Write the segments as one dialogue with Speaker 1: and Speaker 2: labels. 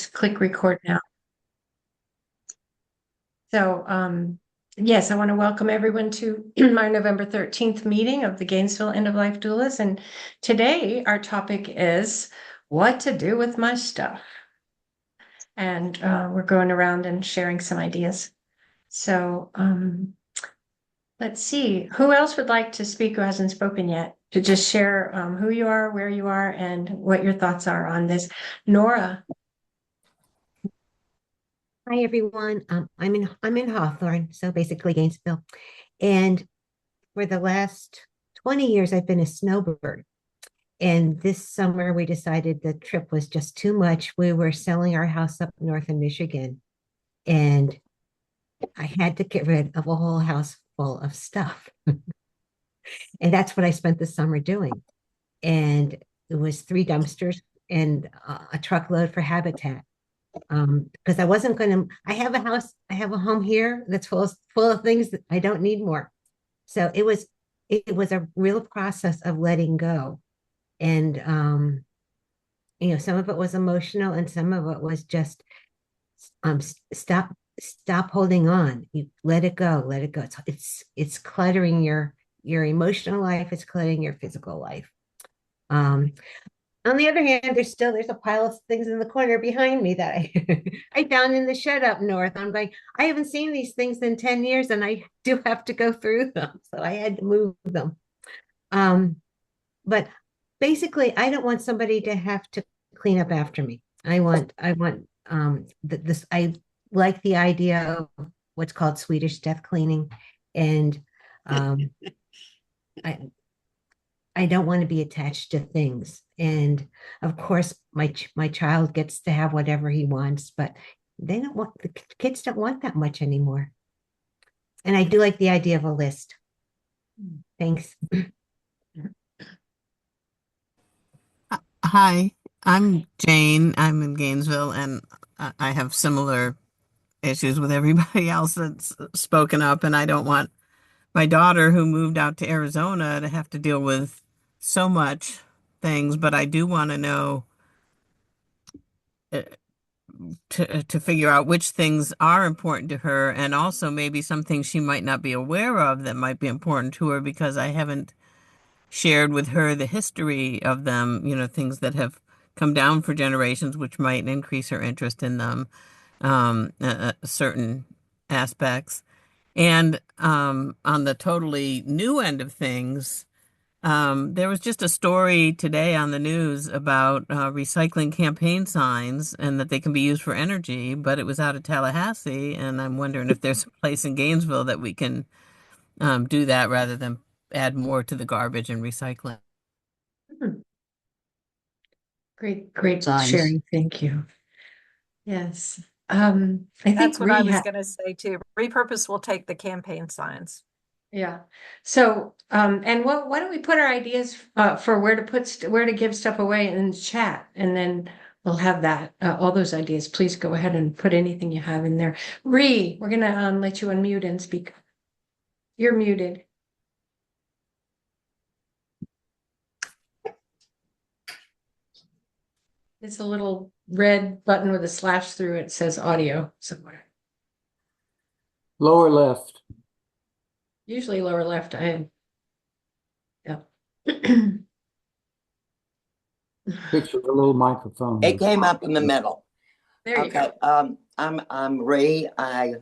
Speaker 1: Let's click record now. So, yes, I want to welcome everyone to our November 13th meeting of the Gainesville End-of-Life Doulas. And today our topic is what to do with my stuff. And we're going around and sharing some ideas. So let's see, who else would like to speak who hasn't spoken yet? To just share who you are, where you are, and what your thoughts are on this. Nora.
Speaker 2: Hi everyone. I'm in Hawthorne, so basically Gainesville. And for the last 20 years, I've been a snowbird. And this summer, we decided the trip was just too much. We were selling our house up north in Michigan, and I had to get rid of a whole house full of stuff. And that's what I spent the summer doing. And it was 3 dumpsters and a truckload for Habitat. Because I wasn't going to, I have a house, I have a home here that's full of things that I don't need more. So it was a real process of letting go. And some of it was emotional and some of it was just stop holding on. You let it go, let it go. It's cluttering your emotional life, it's cluttering your physical life. Um, on the other hand, there's a pile of things in the corner behind me that I found in the shed up north. I'm going, I haven't seen these things in 10 years and I do have to go through them. So I had to move them. But basically I don't want somebody to have to clean up after me. I like the idea of what's called Swedish death cleaning. And um I I don't want to be attached to things. And of course, my child gets to have whatever he wants, but the kids don't want that much anymore. And I do like the idea of a list. Thanks.
Speaker 3: Hi, I'm Jane. I'm in Gainesville, and I have similar issues with everybody else that's spoken up. And I don't want my daughter, who moved out to Arizona, to have to deal with so much things. But I do want to know uh, to figure out which things are important to her, and also maybe some things she might not be aware of that might be important to her because I haven't shared with her the history of them, things that have come down for generations, which might increase her interest in them, certain aspects. And on the totally new end of things, there was just a story today on the news about recycling campaign signs and that they can be used for energy, but it was out of Tallahassee, and I'm wondering if there's a place in Gainesville that we can do that rather than add more to the garbage and recycling.
Speaker 1: Great
Speaker 4: Signs.
Speaker 1: sharing. Thank you. Yes. I think
Speaker 5: That's what I was going to say too. Repurpose will take the campaign signs.
Speaker 1: Yeah. So, and why don't we put our ideas for where to give stuff away in the chat, and then we'll have that all those ideas. Please go ahead and put anything you have in there. We're gonna let you unmute and speak. You're muted. It's a little red button with a slash through it, says audio somewhere.
Speaker 4: Lower left.
Speaker 1: Usually lower left. Yeah.
Speaker 4: Picture the little microphone.
Speaker 6: It came up in the middle.
Speaker 1: There you go.
Speaker 6: I'm Ree. I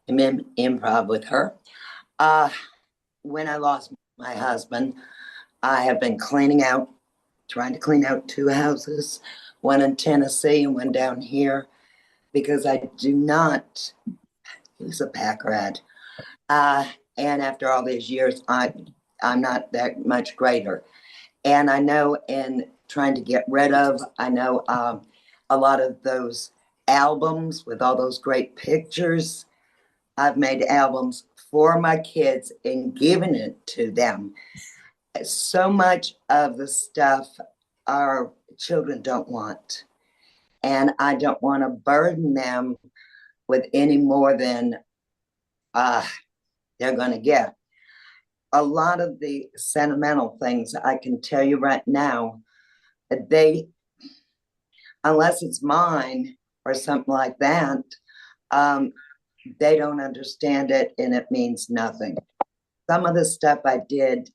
Speaker 6: am in improv with her. When I lost my husband, I have been trying to clean out 2 houses, one in Tennessee and one down here, because I do not use a pack rat. And after all these years, I'm not that much greater. And I know in trying to get rid of, I know a lot of those albums with all those great pictures. I've made albums for my kids and given it to them. So much of the stuff our children don't want. And I don't want to burden them with any more than they're going to get. A lot of the sentimental things, I can tell you right now, unless it's mine or something like that, they don't understand it and it means nothing. Some of the stuff I did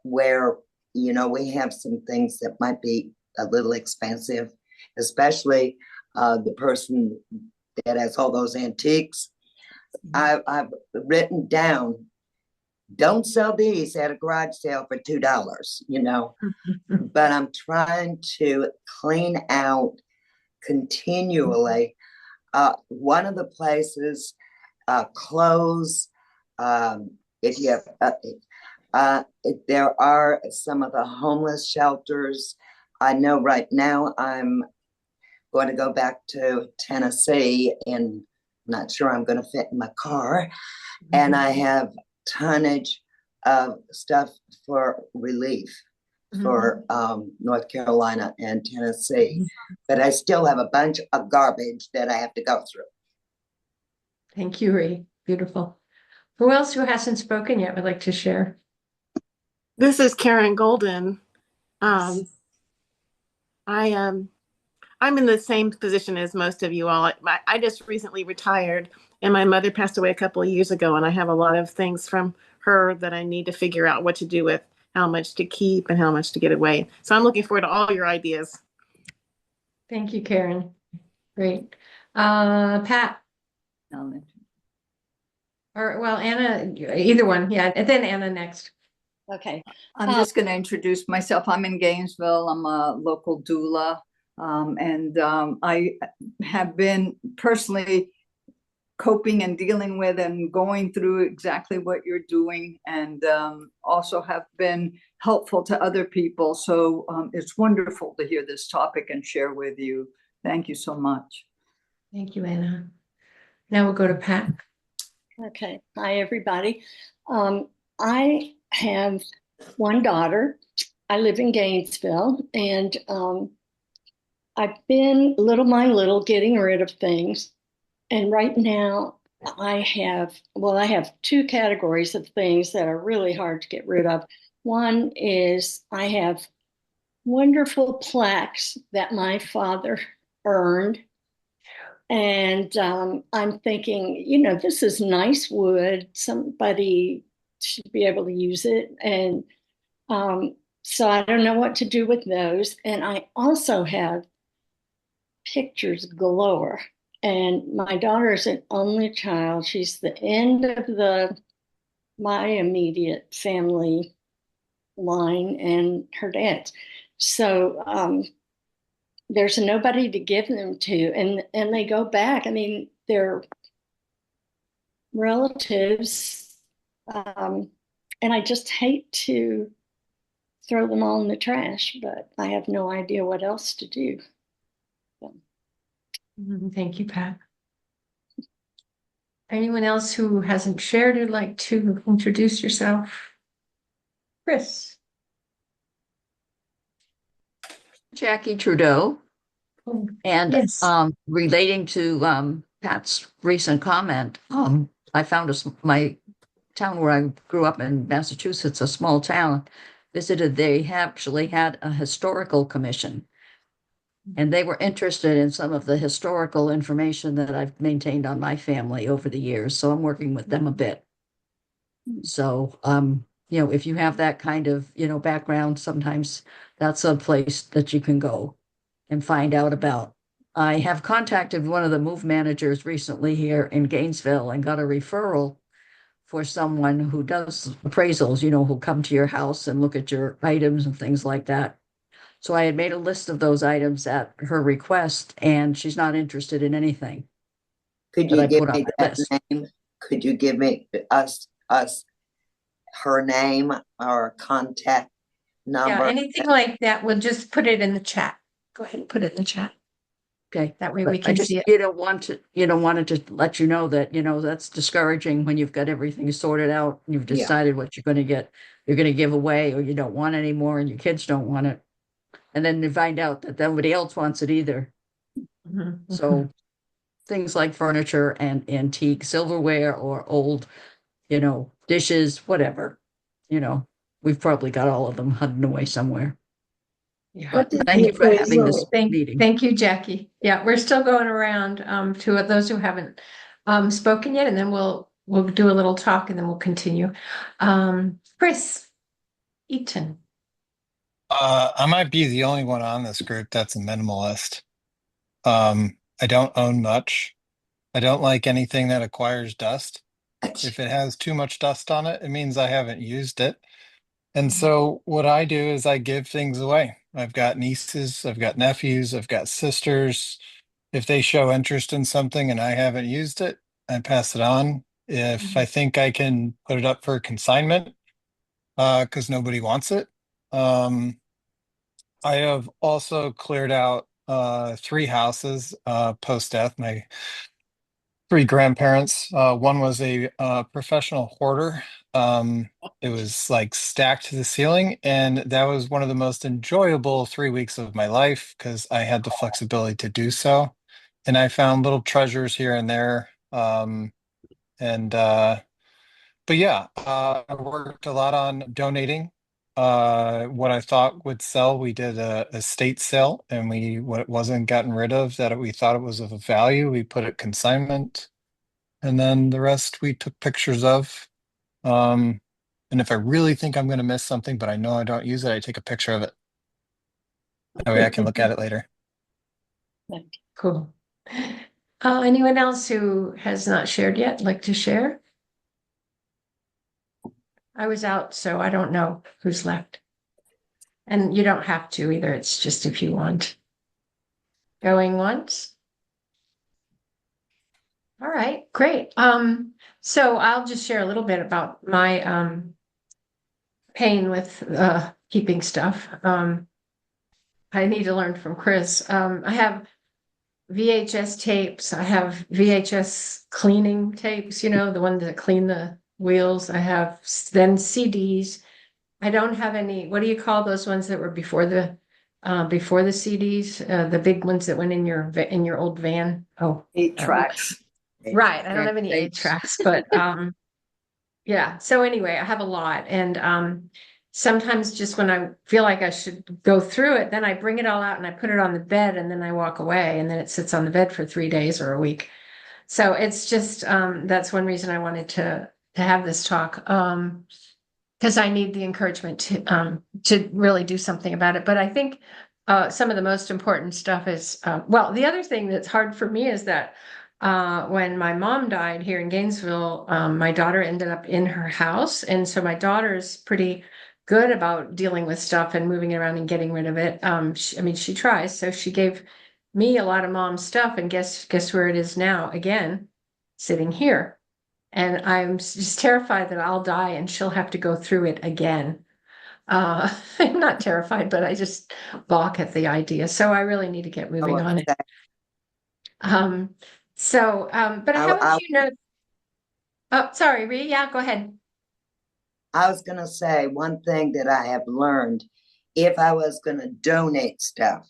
Speaker 6: where, we have some things that might be a little expensive, especially the person that has all those antiques. I've written down, don't sell these at a garage sale for $2, but I'm trying to clean out continually. One of the places, clothes, if you have, there are some of the homeless shelters. I know right now I'm going to go back to Tennessee, and I'm not sure I'm going to fit in my car. And I have tonnage of stuff for relief for North Carolina and Tennessee, but I still have a bunch of garbage that I have to go through.
Speaker 1: Thank you, Ree. Beautiful. Who else who hasn't spoken yet would like to share?
Speaker 7: This is Karen Golden. I am I'm in the same position as most of you all. I just recently retired, and my mother passed away a couple of years ago, and I have a lot of things from her that I need to figure out what to do with, how much to keep and how much to get away. So I'm looking forward to all your ideas.
Speaker 1: Thank you, Karen. Great. Pat, or well, Anna, either one. Yeah, and then Anna next.
Speaker 8: Okay, I'm just going to introduce myself. I'm in Gainesville. I'm a local doula, and I have been personally coping and dealing with and going through exactly what you're doing, and also have been helpful to other people. So it's wonderful to hear this topic and share with you. Thank you so much.
Speaker 1: Thank you, Anna. Now we'll go to Pat.
Speaker 9: Okay. Hi, everybody. I have one daughter. I live in Gainesville, and I've been little by little getting rid of things. And right now I have two categories of things that are really hard to get rid of. One is I have wonderful plaques that my father earned. And I'm thinking, this is nice wood. Somebody should be able to use it. And so I don't know what to do with those. And I also have pictures galore. And my daughter is an only child. She's the end of my immediate family line and her dad's. So there's nobody to give them to, and they go back. I mean, they're relatives, and I just hate to throw them all in the trash, but I have no idea what else to do. So.
Speaker 1: Thank you, Pat. Anyone else who hasn't shared who'd like to introduce yourself? Chris.
Speaker 10: Jackie Trudeau.
Speaker 1: Oh,
Speaker 10: And
Speaker 1: yes.
Speaker 10: Relating to Pat's recent comment, I found my town where I grew up in Massachusetts, a small town, they actually had a historical commission. And they were interested in some of the historical information that I've maintained on my family over the years. So I'm working with them a bit. So, if you have that kind of, background, sometimes that's a place that you can go and find out about. I have contacted one of the move managers recently here in Gainesville and got a referral for someone who does appraisals, who'll come to your house and look at your items and things like that. So I had made a list of those items at her request, and she's not interested in anything.
Speaker 6: Could you give me that name? Could you give me us her name or contact number?
Speaker 1: Yeah, anything like that, we'll just put it in the chat. Go ahead and put it in the chat.
Speaker 10: Okay.
Speaker 1: That way we can see it.
Speaker 10: Wanted to let you know that, that's discouraging when you've got everything sorted out and you've decided what you're going to give away, or you don't want anymore and your kids don't want it. And then you find out that nobody else wants it either.
Speaker 1: Mm-hmm.
Speaker 10: So things like furniture and antique silverware or old, dishes, whatever, we've probably got all of them hidden away somewhere.
Speaker 1: Yeah.
Speaker 10: Thank you for having this
Speaker 1: Thank,
Speaker 10: meeting.
Speaker 1: thank you, Jackie. Yeah, we're still going around to those who haven't spoken yet, and then we'll do a little talk and then we'll continue. Chris Eaton.
Speaker 11: I might be the only one on this group that's a minimalist. I don't own much. I don't like anything that acquires dust. If it has too much dust on it, it means I haven't used it. And so what I do is I give things away. I've got nieces, I've got nephews, I've got sisters. If they show interest in something and I haven't used it, I pass it on. If I think I can put it up for consignment, because nobody wants it. I have also cleared out three houses post-death. My three grandparents. One was a professional hoarder. It was like stacked to the ceiling, and that was one of the most enjoyable 3 weeks of my life because I had the flexibility to do so. And I found little treasures here and there. And but yeah, I worked a lot on donating what I thought would sell. We did a estate sale, and what wasn't gotten rid of that we thought it was of a value, we put it consignment, and then the rest we took pictures of. And if I really think I'm going to miss something, but I know I don't use it, I take a picture of it. That way I can look at it later.
Speaker 1: Cool. Anyone else who has not shared yet like to share? I was out, so I don't know who's left. And you don't have to either. It's just if you want. Going once? All right, great. So I'll just share a little bit about my pain with keeping stuff. I need to learn from Chris. I have VHS tapes. I have VHS cleaning tapes, the ones that clean the wheels. I have then CDs. I don't have any, what do you call those ones that were before the CDs, the big ones that went in your old van? Oh,
Speaker 8: 8 tracks.
Speaker 1: right. I don't have any 8 tracks, but yeah. So anyway, I have a lot, and sometimes just when I feel like I should go through it, then I bring it all out and I put it on the bed, and then I walk away, and then it sits on the bed for 3 days or a week. So it's just that's one reason I wanted to have this talk. Because I need the encouragement to really do something about it. But I think some of the most important stuff is, well, the other thing that's hard for me is that when my mom died here in Gainesville, my daughter ended up in her house. And so my daughter's pretty good about dealing with stuff and moving around and getting rid of it. She tries. So she gave me a lot of mom's stuff, and guess where it is now? Again, sitting here. And I'm just terrified that I'll die and she'll have to go through it again. I'm not terrified, but I just balk at the idea. So I really need to get moving on it. But how would you know? Oh, sorry, Ree. Yeah, go ahead.
Speaker 6: I was going to say one thing that I have learned. If I was going to donate stuff,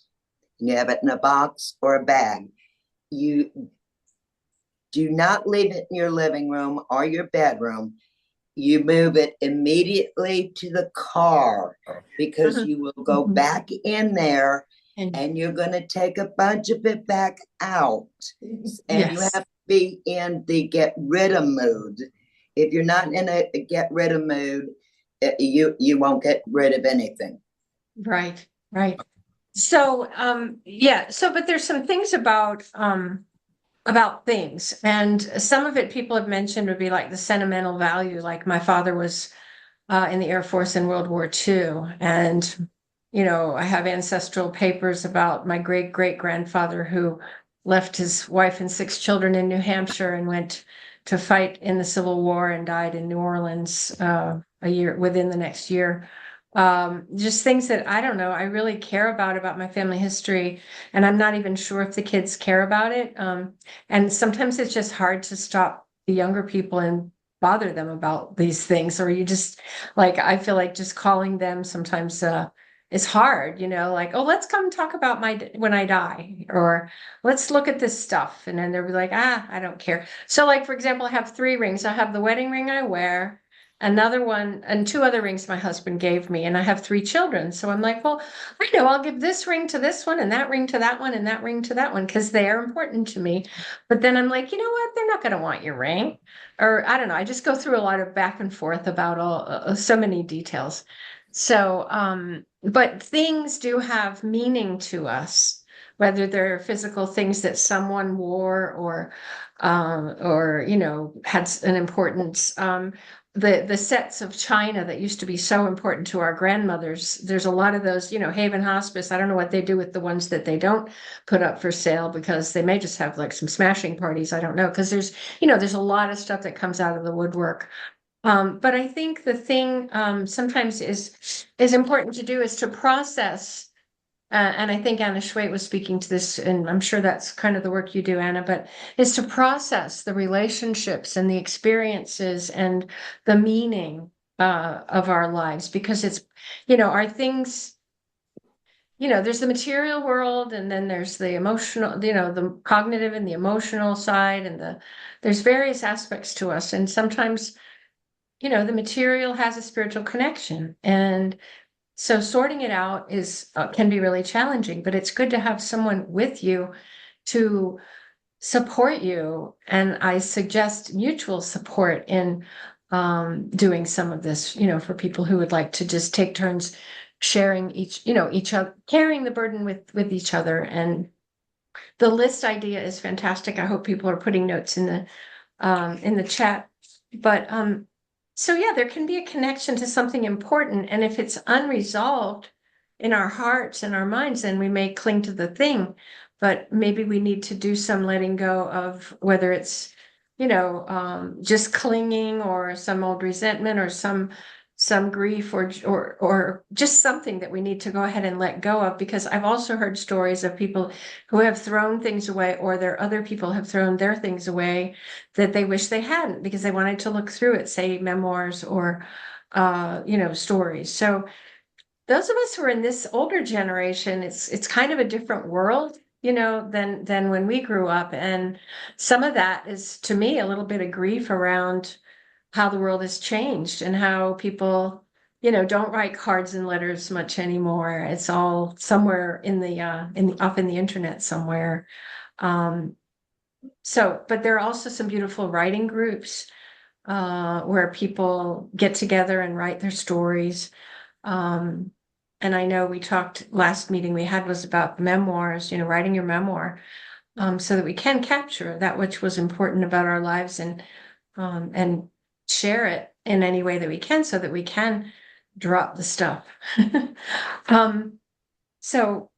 Speaker 6: you have it in a box or a bag, you do not leave it in your living room or your bedroom. You move it immediately to the car, because you will go back in there and you're going to take a bunch of it back out. And you have to be in the get rid of mood. If you're not in a get rid of mood, you won't get rid of anything.
Speaker 1: Right. So, but there's some things about things, and some of it people have mentioned would be like the sentimental value. Like my father was in the Air Force in World War II, and I have ancestral papers about my great grandfather who left his wife and 6 children in New Hampshire and went to fight in the Civil War and died in New Orleans within the next year. Just things that I don't know, I really care about my family history, and I'm not even sure if the kids care about it. And sometimes it's just hard to stop the younger people and bother them about these things, or you just I feel like just calling them sometimes is hard, like, oh, let's come talk about when I die, or let's look at this stuff. And then they'll be like, I don't care. So for example, I have 3 rings. I have the wedding ring I wear. another one, and two other rings my husband gave me, and I have three children. So I'm like, well, I know I'll give this ring to this one and that ring to that one and that ring to that one because they are important to me. But then I'm like, you know what? They're not going to want your ring. Or I don't know. I just go through a lot of back and forth about so many details. So, but things do have meaning to us, whether they're physical things that someone wore or you know, had an importance. The sets of china that used to be so important to our grandmothers, there's a lot of those, you know, Haven Hospice. I don't know what they do with the ones that they don't put up for sale because they may just have like some smashing parties. I don't know, because there's, you know, there's a lot of stuff that comes out of the woodwork. But I think the thing sometimes is important to do is to process. And I think Anna Schwait was speaking to this, and I'm sure that's kind of the work you do, Anna, but is to process the relationships and the experiences and the meaning of our lives, because it's, you know, our things, you know, there's the material world and then there's the emotional, you know, the cognitive and the emotional side, and there's various aspects to us. And sometimes, you know, the material has a spiritual connection, and so sorting it out is can be really challenging, but it's good to have someone with you to support you. And I suggest mutual support in doing some of this, you know, for people who would like to just take turns sharing each other, carrying the burden with each other. And the list idea is fantastic. I hope people are putting notes in the chat. But so yeah, there can be a connection to something important. And if it's unresolved in our hearts and our minds, then we may cling to the thing. But maybe we need to do some letting go of, whether it's, you know, just clinging or some old resentment or some grief or just something that we need to go ahead and let go of. Because I've also heard stories of people who have thrown things away, or their other people have thrown their things away that they wish they hadn't because they wanted to look through it, say memoirs or you know, stories. So those of us who are in this older generation, it's kind of a different world, you know, than when we grew up. And some of that is, to me, a little bit of grief around how the world has changed and how people, you know, don't write cards and letters much anymore. It's all somewhere in the off in the internet somewhere. So, but there are also some beautiful writing groups where people get together and write their stories. And I know we talked, last meeting we had was about memoirs, you know, writing your memoir, so that we can capture that which was important about our lives and share it in any way that we can, so that we can drop the stuff. So,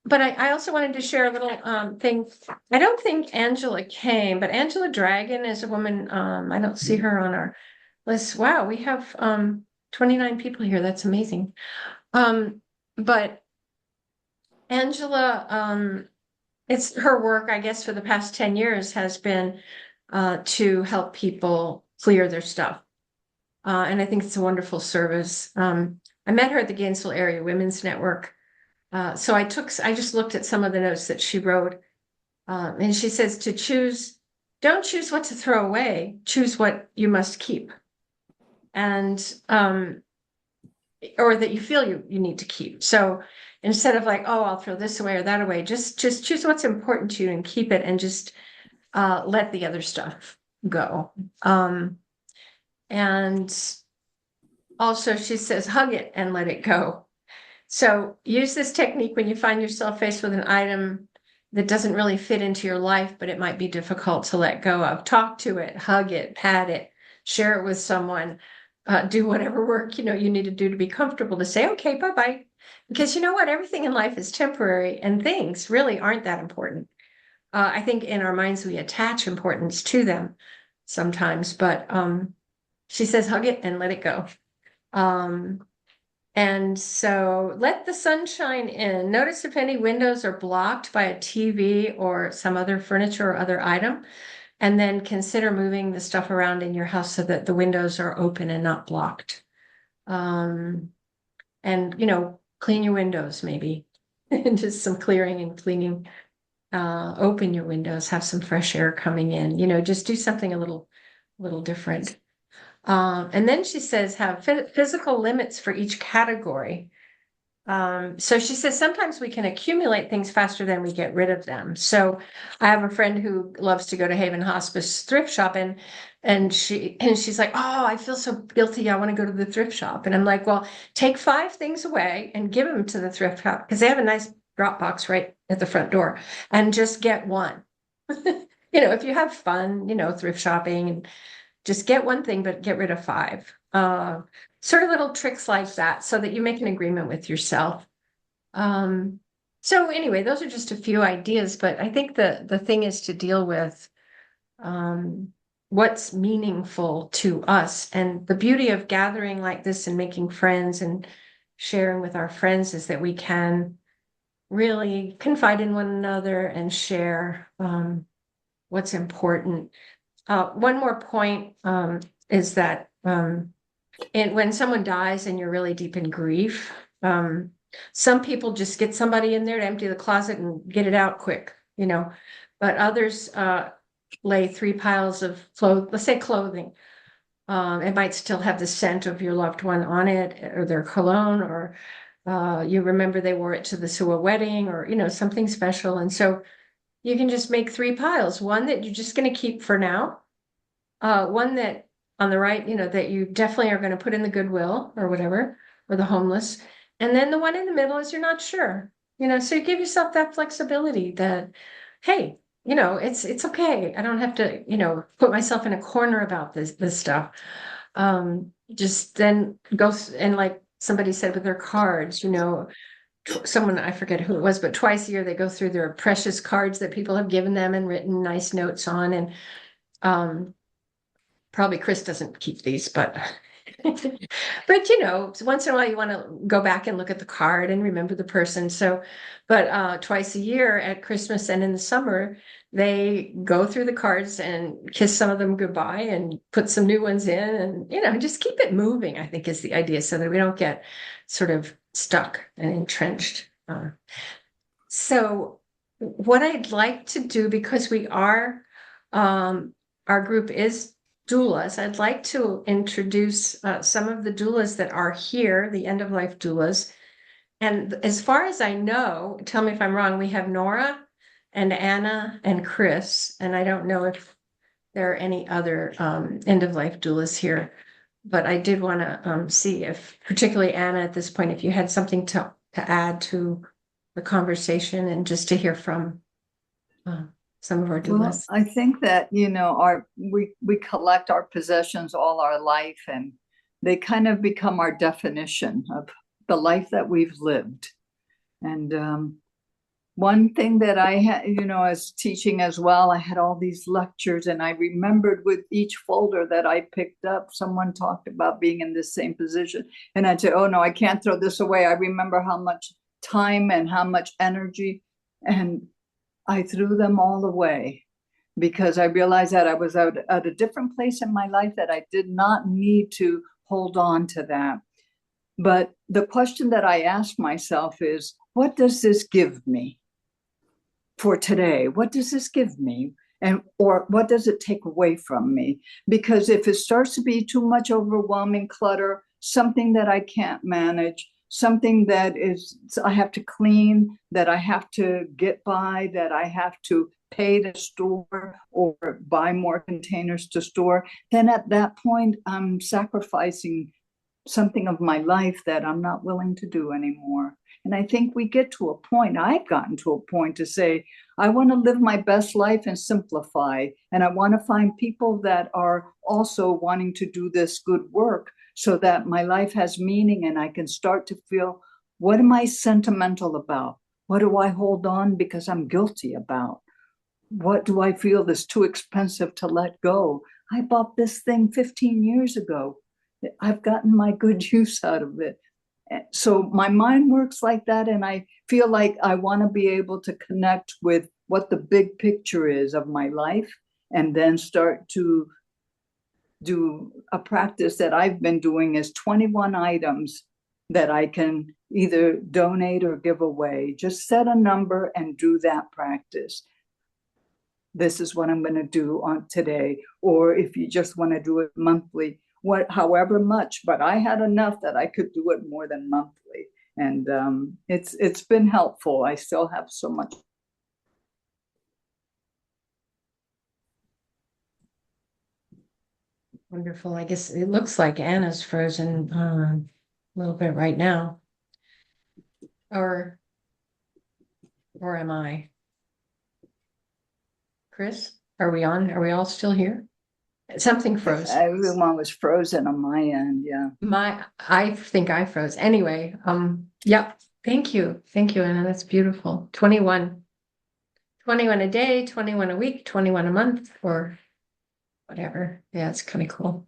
Speaker 1: but I also wanted to share a little thing. I don't think Angela came, but Angela Dragon is a woman. I don't see her on our list. Wow, we have 29 people here. That's amazing. But Angela, it's her work, I guess, for the past 10 years has been to help people clear their stuff. And I think it's a wonderful service. I met her at the Gainesville Area Women's Network. So I just looked at some of the notes that she wrote. And she says don't choose what to throw away, choose what you must keep. And, or that you feel you need to keep. So instead of like, oh, I'll throw this away or that away, just choose what's important to you and keep it, and just let the other stuff go. And also she says, hug it and let it go. So use this technique when you find yourself faced with an item that doesn't really fit into your life, but it might be difficult to let go of. Talk to it, hug it, pat it, share it with someone, do whatever work, you know, you need to do to be comfortable to say, okay, bye-bye. Because you know what? Everything in life is temporary, and things really aren't that important. I think in our minds, we attach importance to them sometimes, but she says, hug it and let it go. And so let the sunshine in. Notice if any windows are blocked by a TV or some other furniture or other item, and then consider moving the stuff around in your house so that the windows are open and not blocked. And, you know, clean your windows maybe, just some clearing and cleaning. Open your windows, have some fresh air coming in, you know, just do something a little different. And then she says have physical limits for each category. So she says sometimes we can accumulate things faster than we get rid of them. So I have a friend who loves to go to Haven Hospice thrift shop, and she's like, oh, I feel so guilty. I want to go to the thrift shop. And I'm like, well, take 5 things away and give them to the thrift shop because they have a nice drop box right at the front door, and just get one. If you have fun, thrift shopping, and just get one thing, but get rid of 5. Sort of little tricks like that so that you make an agreement with yourself. So anyway, those are just a few ideas, but I think the thing is to deal with what's meaningful to us. And the beauty of gathering like this and making friends and sharing with our friends is that we can really confide in one another and share what's important. One more point is that and when someone dies and you're really deep in grief, some people just get somebody in there to empty the closet and get it out quick, but others lay 3 piles of let's say clothing. It might still have the scent of your loved one on it, or their cologne, or you remember they wore it to a wedding, or something special. And so you can just make 3 piles, one that you're just going to keep for now, one that on the right, that you definitely are going to put in the Goodwill or whatever, or the homeless. And then the one in the middle is you're not sure, so you give yourself that flexibility that, hey, it's okay. I don't have to, put myself in a corner about this stuff. Just then go and like somebody said with their cards, someone, I forget who it was, but twice a year they go through their precious cards that people have given them and written nice notes on. And probably Chris doesn't keep these, but once in a while you want to go back and look at the card and remember the person. So, but twice a year at Christmas and in the summer, they go through the cards and kiss some of them goodbye and put some new ones in, and just keep it moving, I think is the idea, so that we don't get sort of stuck and entrenched. So what I'd like to do, because we are, our group is doulas, I'd like to introduce some of the doulas that are here, the end-of-life doulas. And as far as I know, tell me if I'm wrong, we have Nora and Anna and Chris, and I don't know if there are any other end-of-life doulas here, but I did want to see if, particularly Anna, at this point, if you had something to add to the conversation and just to hear from some of our doulas.
Speaker 8: Well, I think that, we collect our possessions all our life, and they kind of become our definition of the life that we've lived. And one thing that I had, as teaching as well, I had all these lectures, and I remembered with each folder that I picked up, someone talked about being in the same position. And I'd say, oh no, I can't throw this away. I remember how much time and how much energy, and I threw them all away because I realized that I was at a different place in my life, that I did not need to hold on to that. But the question that I asked myself is, what does this give me for today? What does this give me? Or what does it take away from me? Because if it starts to be too much overwhelming clutter, something that I can't manage, something that I have to clean, that I have to get by, that I have to pay to store or buy more containers to store, then at that point, I'm sacrificing something of my life that I'm not willing to do anymore. And I think we get to a point, I've gotten to a point to say, I want to live my best life and simplify. And I want to find people that are also wanting to do this good work, so that my life has meaning and I can start to feel, what am I sentimental about? What do I hold on because I'm guilty about? What do I feel is too expensive to let go? I bought this thing 15 years ago. I've gotten my good use out of it. So my mind works like that, and I feel like I want to be able to connect with what the big picture is of my life, and then start to do a practice that I've been doing is 21 items that I can either donate or give away. Just set a number and do that practice. This is what I'm going to do on today. Or if you just want to do it monthly, however much, but I had enough that I could do it more than monthly. And it's been helpful. I still have so much.
Speaker 1: Wonderful. I guess it looks like Anna's frozen a little bit right now. Or am I? Chris, are we on? Are we all still here? Something froze.
Speaker 8: Everyone was frozen on my end. Yeah.
Speaker 1: I think I froze. Anyway, yep. Thank you. Thank you, Anna. That's beautiful. 21 a day, 21 a week, 21 a month, or whatever. Yeah, it's kind of cool.